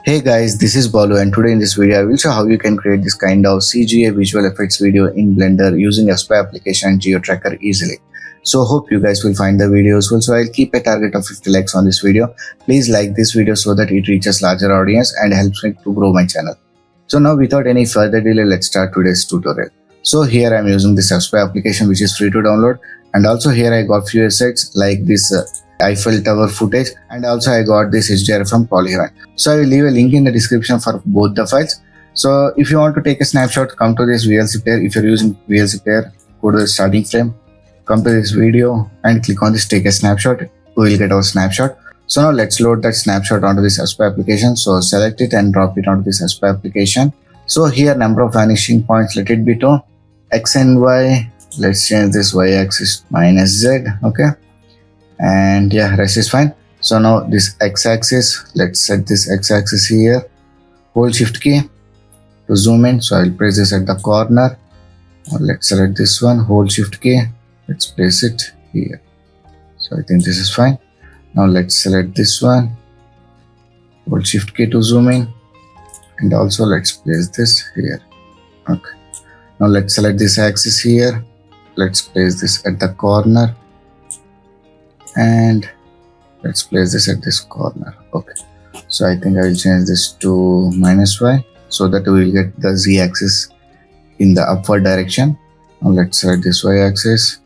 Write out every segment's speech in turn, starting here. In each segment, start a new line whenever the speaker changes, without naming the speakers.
Hey guys, this is Balu and today in this video I will show how you can create this kind of CGI visual effects video in Blender using fSpy application and Geotracker easily. So hope you guys will find the video useful. So I'll keep a target of 50 likes on this video. Please like this video so that it reaches larger audience and helps me to grow my channel. So now without any further delay, let's start today's tutorial. So here I'm using this fSpy application which is free to download, and also here I got few assets like this Eiffel Tower footage, and also I got this HDR from Polygon. So I will leave a link in the description for both the files. So if you want to take a snapshot, come to this VLC player. If you're using VLC player, go to the starting frame, come to this video and click on this take a snapshot. We will get our snapshot. So now let's load that snapshot onto this fSpy application. So select it and drop it onto this fSpy application. So here number of vanishing points, let it be to X and Y. Let's change this Y axis minus Z. Okay. And yeah, rest is fine. So now this x-axis, let's set this x-axis here. Hold shift key to zoom in. So I'll place this at the corner. Now let's select this one, hold shift key. Let's place it here. So I think this is fine. Now let's select this one, hold shift key to zoom in, and also let's place this here. Okay. Now let's select this axis here. Let's place this at the corner. And let's place this at this corner. Okay, so I think I will change this to minus y so that we will get the z axis in the upward direction. Now let's select this y axis.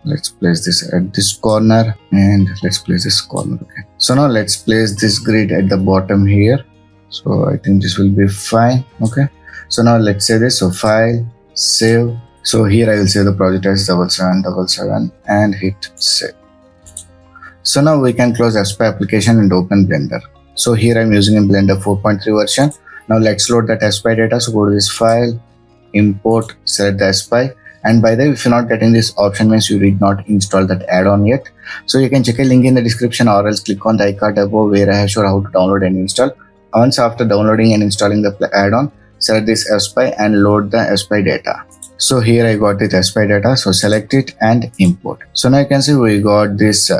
Let's place this at this corner and let's place this corner. Okay, so now let's place this grid at the bottom here. So I think this will be fine. Okay, so now let's say this. So file, save. So here I will save the project as 7777 and hit save. So now we can close fSpy application and open Blender. So here I'm using in Blender 4.3 version. Now let's load that fSpy data. So go to this file, import, select the fSpy. And by the way, if you're not getting this option means you did not install that add-on yet. So you can check a link in the description or else click on the icon above where I have shown how to download and install. Once after downloading and installing the add-on, select this fSpy and load the fSpy data. So here I got this fSpy data. So select it and import. So now you can see we got this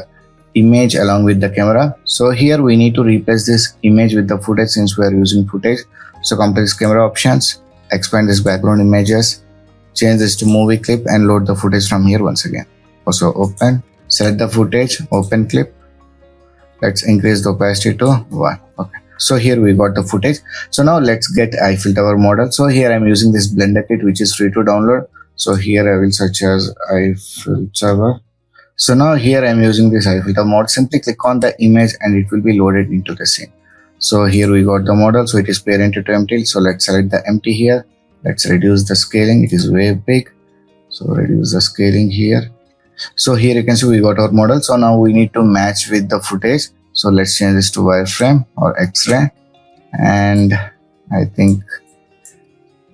image along with the camera. So here we need to replace this image with the footage since we are using footage. So come to this camera options, expand this background images, change this to movie clip and load the footage from here once again. Also open, select the footage, open clip. Let's increase the opacity to 1. Okay. So here we got the footage. So now let's get Eiffel Tower model. So here I'm using this Blender kit which is free to download. So here I will search as Eiffel Tower. So now here I am using this Eiffel Tower model. Simply click on the image and it will be loaded into the scene. So here we got the model. So it is parented to empty. So let's select the empty here. Let's reduce the scaling. It is way big. So reduce the scaling here. So here you can see we got our model. So now we need to match with the footage. So let's change this to wireframe or X-ray. And I think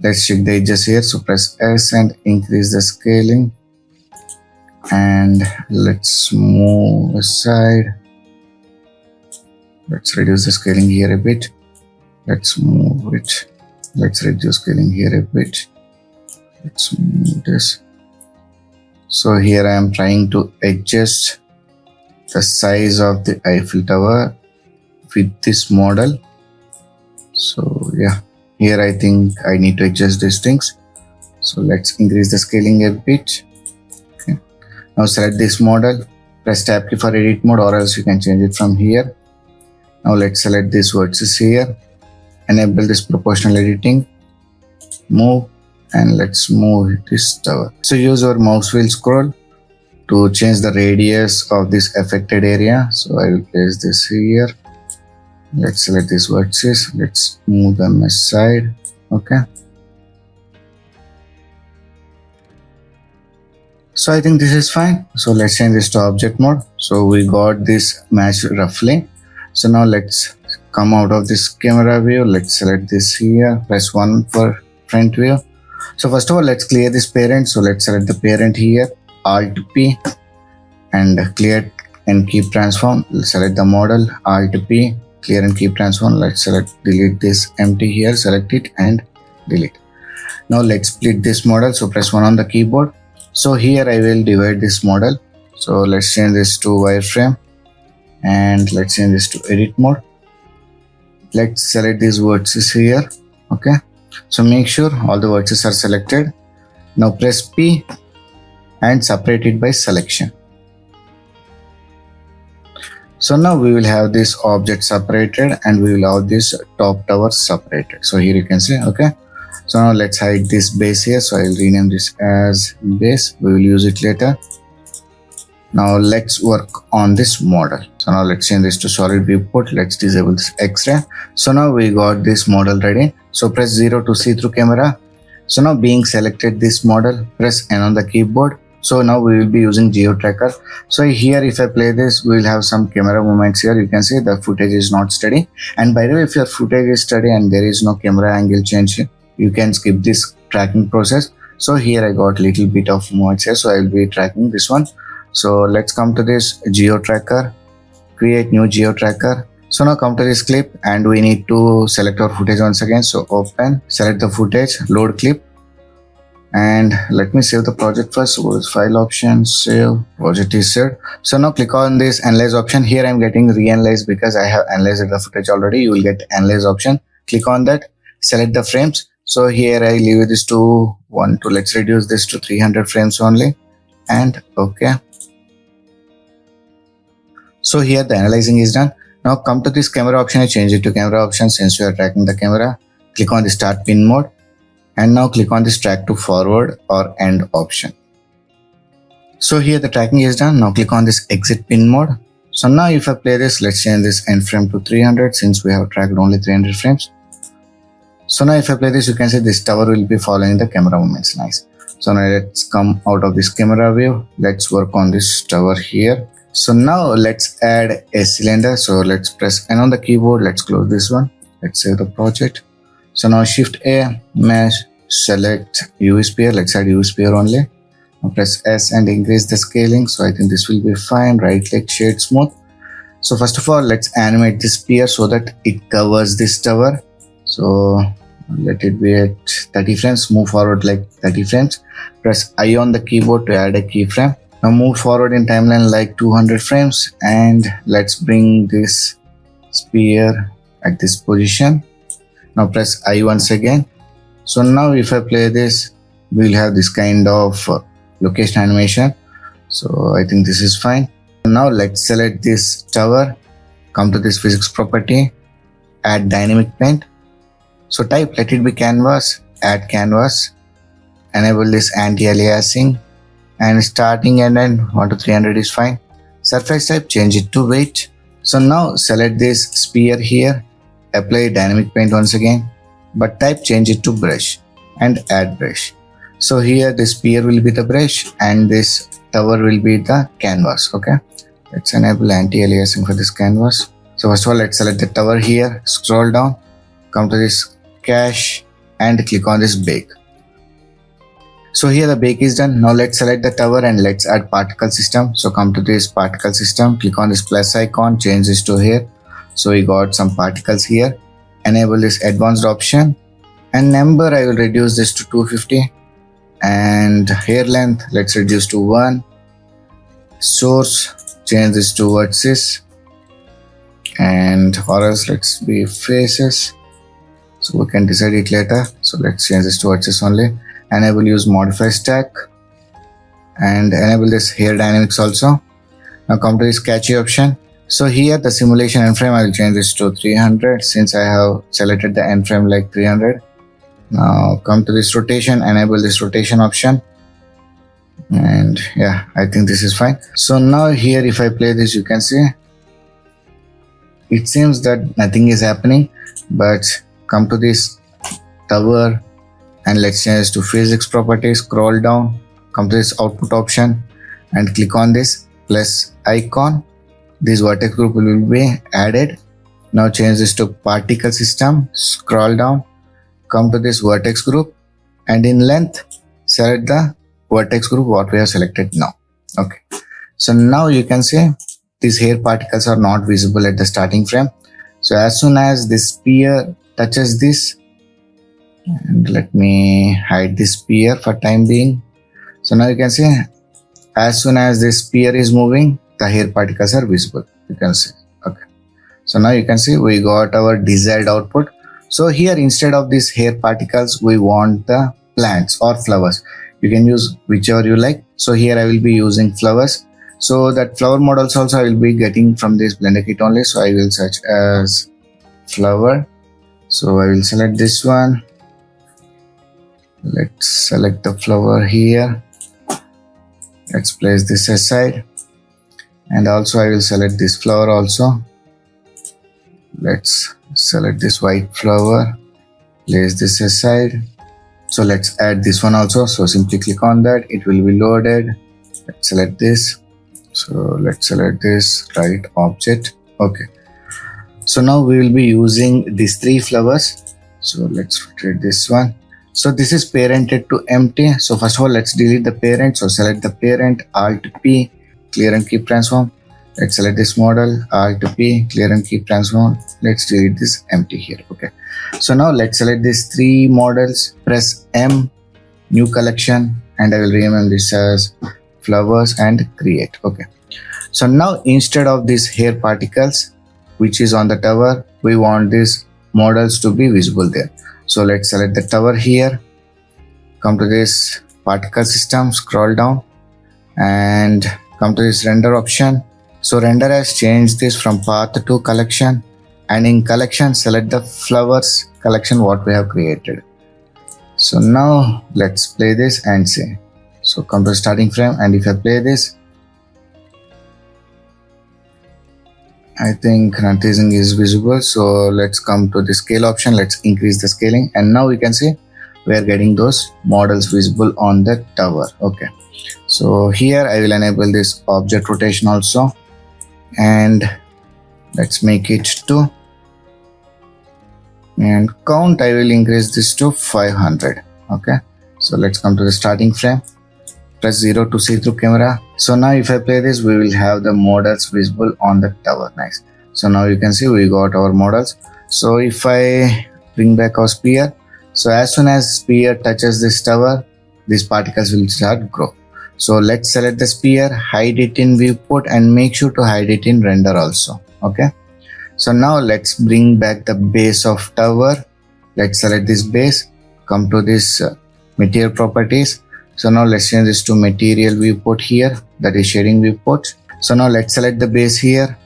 let's check the edges here. So press S and increase the scaling. And let's move aside. Let's reduce the scaling here a bit. Let's move it. Let's reduce scaling here a bit. Let's move this. So here I am trying to adjust the size of the Eiffel Tower with this model. So yeah, here I think I need to adjust these things. So let's increase the scaling a bit. Now select this model, press tab key for edit mode or else you can change it from here. Now let's select this vertices here, enable this proportional editing, move, and let's move this tower. So use your mouse wheel scroll to change the radius of this affected area. So I will place this here. Let's select this vertices, let's move them aside. Okay. So I think this is fine. So let's change this to object mode. So we got this match roughly. So now let's come out of this camera view. Let's select this here. Press 1 for front view. So first of all, let's clear this parent. So let's select the parent here. Alt P and clear and keep transform. Let's select the model. Alt P, clear and keep transform. Let's select delete this empty here. Select it and delete. Now let's split this model. So press 1 on the keyboard. So here I will divide this model. So let's change this to wireframe and let's change this to edit mode. let's select these vertices here. Okay, so make sure all the vertices are selected. Now press P and separate it by selection. So now we will have this object separated and we will have this top tower separated. So here you can see, okay. So now let's hide this base here. So I'll rename this as base. We will use it later. Now let's work on this model. So now let's change this to solid viewport. Let's disable this X-ray. So now we got this model ready. So press 0 to see through camera. So now being selected this model, press N on the keyboard. So now we will be using Geotracker. So here if I play this, we will have some camera movements here. You can see the footage is not steady. And by the way, if your footage is steady and there is no camera angle change, you can skip this tracking process. So here I got little bit of movements here. So I will be tracking this one. So let's come to this Geotracker, create new Geotracker. So now come to this clip and we need to select our footage once again. So open, select the footage, load clip. And let me save the project first. So go to file option, save, project is saved. So now click on this analyze option. Here I'm getting reanalyze because I have analyzed the footage already. You will get analyze option. Click on that, select the frames. So here I leave this to 1 to let's reduce this to 300 frames only. And okay. So here the analyzing is done. Now come to this camera option. I change it to camera option since we are tracking the camera. Click on the start pin mode. And now click on this track to forward or end option. So here the tracking is done. Now click on this exit pin mode. So now if I play this, let's change this end frame to 300 since we have tracked only 300 frames. So now if I play this, you can see this tower will be following the camera movements. Nice. So now let's come out of this camera view. Let's work on this tower here. So now let's add a cylinder. So let's press N on the keyboard. Let's close this one. Let's save the project. So now shift A, mesh, select UV sphere. Let's add UV sphere only. Now press S and increase the scaling. So I think this will be fine. Right click, shade smooth. So first of all, let's animate this sphere so that it covers this tower. So let it be at 30 frames. Move forward like 30 frames. Press I on the keyboard to add a keyframe. Now move forward in timeline like 200 frames and let's bring this sphere at this position. Now press I once again. So now if I play this, we'll have this kind of location animation. So I think this is fine. Now let's select this tower, come to this physics property, add dynamic paint. So type let it be canvas, add canvas, enable this anti-aliasing, and starting and end 1 to 300 is fine. Surface type, change it to weight. So now select this sphere here, apply dynamic paint once again, but type change it to brush and add brush. So here the sphere will be the brush and this tower will be the canvas. Okay, let's enable anti-aliasing for this canvas. So first of all, let's select the tower here, scroll down, come to this cache and click on this bake. So here the bake is done. Now let's select the tower and let's add particle system. So come to this particle system, click on this plus icon, change this to here. So we got some particles here. Enable this advanced option and number I will reduce this to 250 and hair length let's reduce to 1. Source, change this to vertices and or else let's be faces. So we can decide it later. So let's change this to vertices only. Enable use modify stack and enable this hair dynamics also. Now come to this catchy option. So here the simulation end frame I will change this to 300 since I have selected the end frame like 300. Now come to this rotation, enable this rotation option and yeah, I think this is fine. So now here if I play this, you can see it seems that nothing is happening, but come to this tower and let's change to physics properties, scroll down, come to this output option and click on this plus icon. This vertex group will be added. Now change this to particle system, scroll down, come to this vertex group and in length select the vertex group what we have selected now. Okay, so now you can see these hair particles are not visible at the starting frame. So as soon as this sphere touches this, and let me hide this sphere for time being. So now you can see as soon as this sphere is moving, the hair particles are visible. You can see. Okay. So now you can see we got our desired output. So here, instead of these hair particles, we want the plants or flowers. You can use whichever you like. So here I will be using flowers. So that flower models also I will be getting from this Blender kit only. So I will search as flower. So I will select this one. Let's select the flower here. Let's place this aside. And also I will select this flower also. Let's select this white flower, place this aside. So let's add this one also. So simply click on that, it will be loaded. Let's select this. So let's select this, right object. Okay. So now we will be using these 3 flowers. So let's rotate this one. So this is parented to empty. So first of all, let's delete the parent. So select the parent, Alt P, clear and keep transform. Let's select this model, Alt P, clear and keep transform. Let's delete this empty here. Okay. So now let's select these 3 models, press M, new collection, and I will rename this as flowers and create. Okay. So now instead of these hair particles, which is on the tower, we want these models to be visible there. So let's select the tower here, come to this particle system, scroll down and come to this render option. So render has changed this from path to collection, and in collection select the flowers collection what we have created. So now let's play this and see. So come to starting frame, and if I play this, I think nothing is visible. So let's come to the scale option. Let's increase the scaling, and now we can see we are getting those models visible on the tower. Okay. So here I will enable this object rotation also, and let's make it 2. And count I will increase this to 500. Okay. So let's come to the starting frame. Press 0 to see through camera. So now if I play this, we will have the models visible on the tower. Nice. So now you can see we got our models. So if I bring back our sphere, so as soon as sphere touches this tower, these particles will start grow. So let's select the sphere, hide it in viewport, and make sure to hide it in render also. Okay. So now let's bring back the base of tower. Let's select this base, come to this material properties. So now let's change this to material viewport here, that is shading viewport. So now let's select the base here.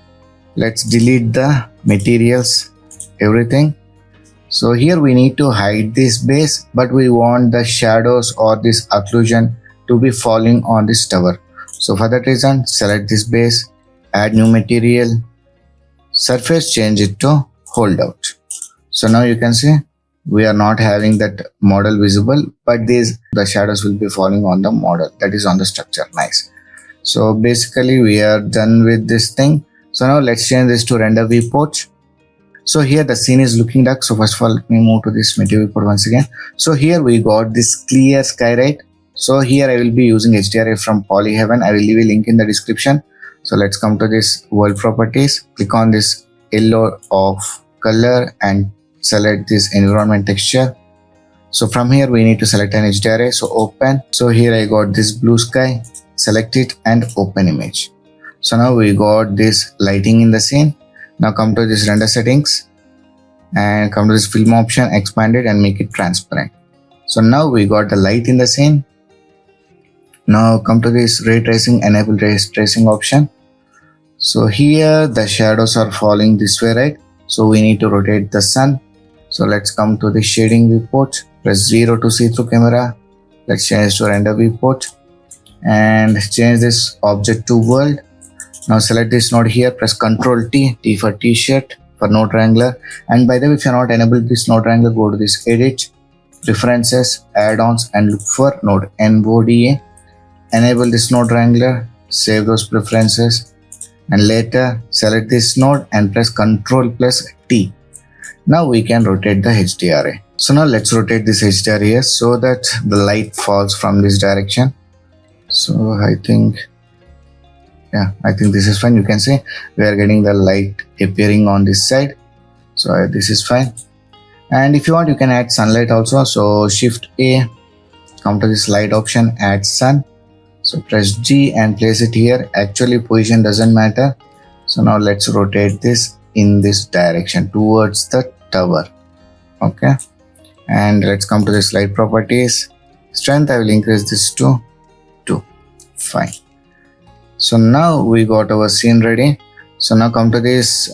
Let's delete the materials, everything. So here we need to hide this base, but we want the shadows or this occlusion to be falling on this tower. So for that reason, select this base, add new material, surface, change it to hold out. So now you can see we are not having that model visible, but the shadows will be falling on the model, that is on the structure. Nice. So basically we are done with this thing. So now let's change this to render viewport. So here the scene is looking dark. So first of all, let me move to this material viewport once again. So here we got this clear sky, right? So here I will be using HDRI from Polyheaven. I will leave a link in the description. So let's come to this world properties, click on this yellow of color and select this environment texture. So from here we need to select an HDRI. So open. So here I got this blue sky, select it and open image. So now we got this lighting in the scene. Now come to this render settings and come to this film option, expand it and make it transparent. So now we got the light in the scene. Now come to this ray tracing, enable ray tracing option. So here the shadows are falling this way, right? So we need to rotate the sun. So let's come to the shading viewport, press 0 to see through camera. Let's change to render viewport and change this object to world. Now select this node here, press Ctrl T, T for t-shirt for node wrangler. And by the way, if you're not enabled this node wrangler, go to this edit, preferences, add-ons and look for node NODA. Enable this node wrangler, save those preferences and later select this node and press Ctrl plus T. Now we can rotate the HDRI. So now let's rotate this HDRI here so that the light falls from this direction. So I think this is fine. You can see we are getting the light appearing on this side. So this is fine. And if you want, you can add sunlight also. So Shift A, come to this light option, add sun. So press G and place it here. Actually position doesn't matter. So now let's rotate this in this direction towards the tower. Okay, and let's come to the slide properties. Strength, I will increase this to 2. Fine. So now we got our scene ready. So now come to this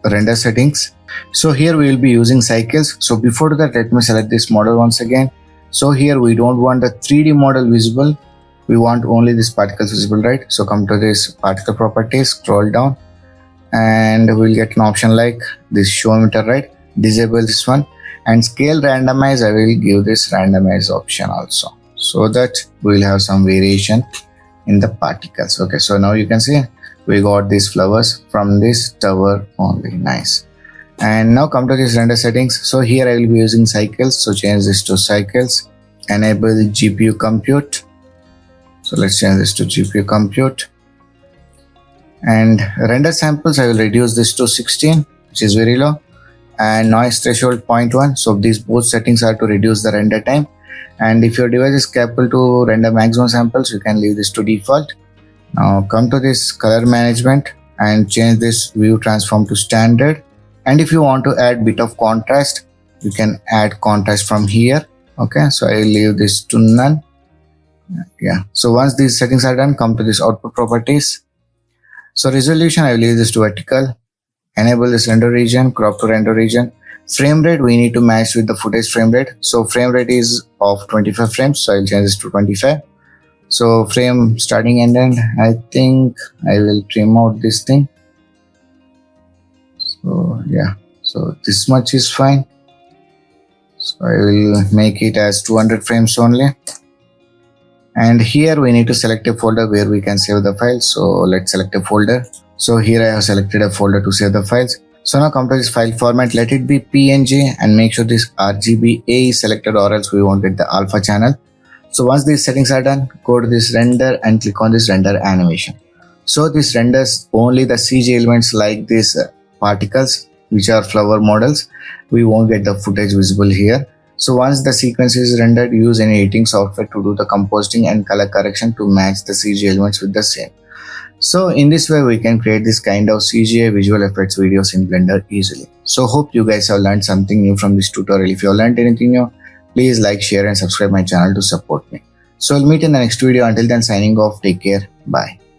render settings. So here we will be using cycles. So before that, let me select this model once again. So here we don't want the 3D model visible. We want only this particles visible, right? So come to this particle properties, scroll down, and we'll get an option like this show emitter, right? Disable this one, and scale randomize. I will give this randomize option also, so that we'll have some variation in the particles. Okay, so now you can see we got these flowers from this tower only. Nice. And now come to this render settings. So here I will be using cycles, so change this to cycles. Enable GPU compute, so let's change this to GPU compute. And render samples, I will reduce this to 16, which is very low, and noise threshold 0.1. so these both settings are to reduce the render time. And if your device is capable to render maximum samples, you can leave this to default. Now come to this color management and change this view transform to standard. And if you want to add bit of contrast, you can add contrast from here. Okay, so I will leave this to none. Yeah, so once these settings are done, come to this output properties. So resolution, I will leave this to vertical. Enable this render region, crop to render region. Frame rate, we need to match with the footage frame rate. So frame rate is of 25 frames, so I'll change this to 25. So frame starting and end, I think I will trim out this thing. So yeah, so this much is fine. So I will make it as 200 frames only. And here we need to select a folder where we can save the file. So let's select a folder. So here I have selected a folder to save the files. So now come to this file format, let it be PNG, and make sure this RGBA is selected, or else we won't get the alpha channel. So once these settings are done, go to this render and click on this render animation. So this renders only the CG elements like this particles, which are flower models. We won't get the footage visible here. So once the sequence is rendered, use any editing software to do the compositing and color correction to match the CG elements with the same. So in this way, we can create this kind of CGI visual effects videos in Blender easily. So hope you guys have learned something new from this tutorial. If you have learned anything new, please like, share and subscribe my channel to support me. So I'll meet in the next video. Until then, signing off. Take care. Bye.